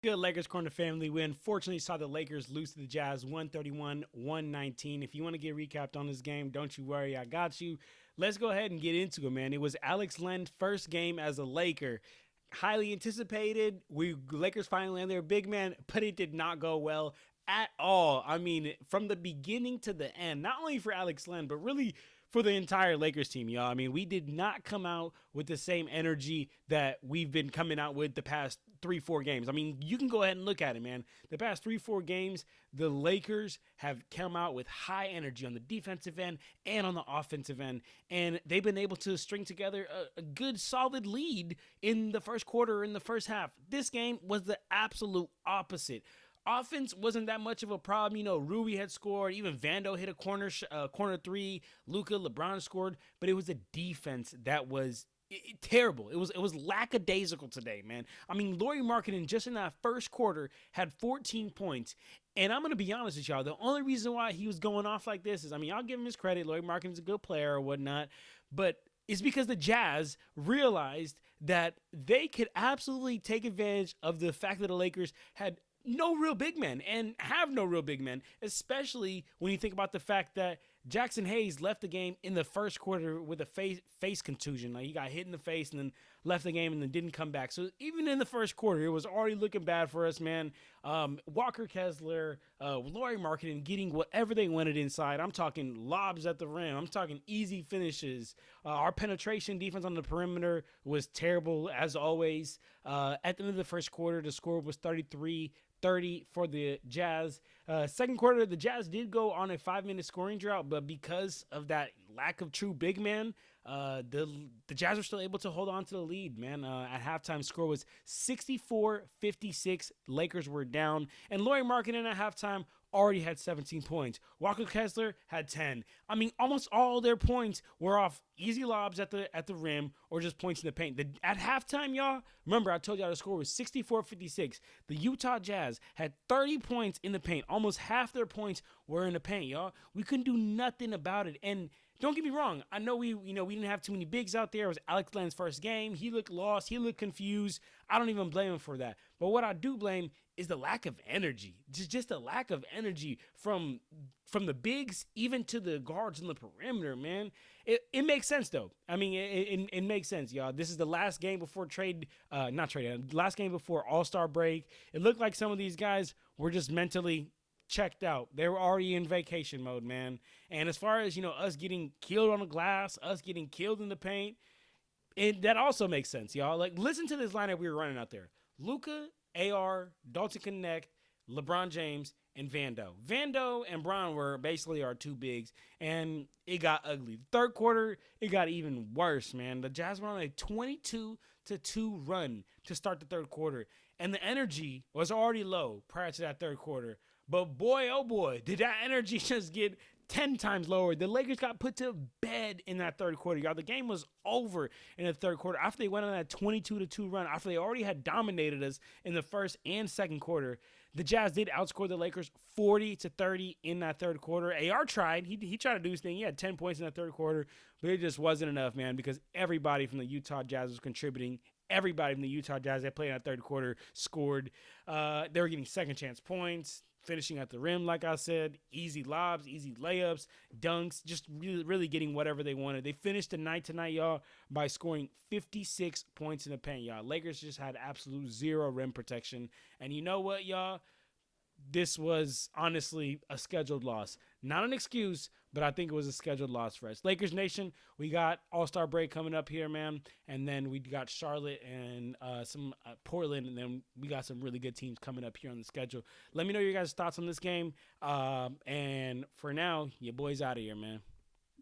Good Lakers Corner family. We unfortunately saw the Lakers lose to the Jazz 131-119. If you want to get recapped on this game, don't you worry, I got you. Let's go ahead and get into it, man. It was Alex Len's first game as a Laker. Highly anticipated. Lakers finally landed their big man, but it did not go well at all. I mean, from the beginning to the end, not only for Alex Len, but really for the entire Lakers team, y'all. I mean, we did not come out with the same energy that we've been coming out with the past 3-4 games. I mean, you can go ahead and look at it, man. The past 3-4 games, the Lakers have come out with high energy on the defensive end and on the offensive end, and they've been able to string together a good, solid lead in the first quarter, in the first half. This game was the absolute opposite. Offense wasn't that much of a problem. You know, Rui had scored. Even Vando hit a corner three. Luka, LeBron scored. But it was a defense that was terrible. It was lackadaisical today, man. I mean, Lauri Markkanen just in that first quarter had 14 points. And I'm going to be honest with y'all. The only reason why he was going off like this is, I mean, I'll give him his credit. Lauri Markkanen's a good player or whatnot. But it's because the Jazz realized that they could absolutely take advantage of the fact that the Lakers had no real big men and have no real big men, especially when you think about the fact that Jackson Hayes left the game in the first quarter with a face contusion. Like, he got hit in the face and then left the game and then didn't come back. So even in the first quarter, it was already looking bad for us, man. Walker Kessler, Lauri Markkanen getting whatever they wanted inside. I'm talking lobs at the rim. I'm talking easy finishes. Our penetration defense on the perimeter was terrible, as always. At the end of the first quarter, the score was 33-30 for the Jazz. Second quarter, the Jazz did go on a 5-minute scoring drought, but because of that lack of true big man, the Jazz were still able to hold on to the lead, man. At halftime, score was 64-56. Lakers were down, and Lauri Markkanen at halftime already had 17 points. Walker Kessler had 10. I mean, almost all their points were off easy lobs at the rim or just points in the paint. At halftime, y'all, remember I told y'all the score was 64-56. The Utah Jazz had 30 points in the paint. Almost half their points were in the paint, y'all. We couldn't do nothing about it. And don't get me wrong. I know we didn't have too many bigs out there. It was Alex Len's first game. He looked lost. He looked confused. I don't even blame him for that. But what I do blame is the lack of energy. Just a lack of energy from the bigs even to the guards on the perimeter, man. It makes sense though. I mean, it makes sense, y'all. This is the last game before last game before All-Star break. It looked like some of these guys were just mentally checked out. They were already in vacation mode, man. And as far as, us getting killed on the glass, us getting killed in the paint, that also makes sense, y'all. Like, listen to this lineup we were running out there. Luka, AR, Dalton Connect, LeBron James, and Vando. Vando and Bron were basically our two bigs, and it got ugly. The third quarter, it got even worse, man. The Jazz were on a 22-2 run to start the third quarter, and the energy was already low prior to that third quarter. But boy, oh boy, did that energy just get 10 times lower. The Lakers got put to bed in that third quarter, y'all. The game was over in the third quarter after they went on that 22-2 run, after they already had dominated us in the first and second quarter. The Jazz did outscore the Lakers 40-30 in that third quarter. AR tried. He tried to do his thing. He had 10 points in that third quarter, but it just wasn't enough, man, because everybody from the Utah Jazz was contributing. Everybody from the Utah Jazz that played in that third quarter scored. They were getting second chance points, finishing at the rim, like I said, easy lobs, easy layups, dunks, just really, really getting whatever they wanted. They finished the night tonight, y'all, by scoring 56 points in the paint, y'all. Lakers just had absolute zero rim protection. And you know what, y'all? This was honestly a scheduled loss. Not an excuse, but I think it was a scheduled loss for us. Lakers Nation, we got All-Star break coming up here, man. And then we got Charlotte and some Portland, and then we got some really good teams coming up here on the schedule. Let me know your guys' thoughts on this game. And for now, your boy's out of here, man.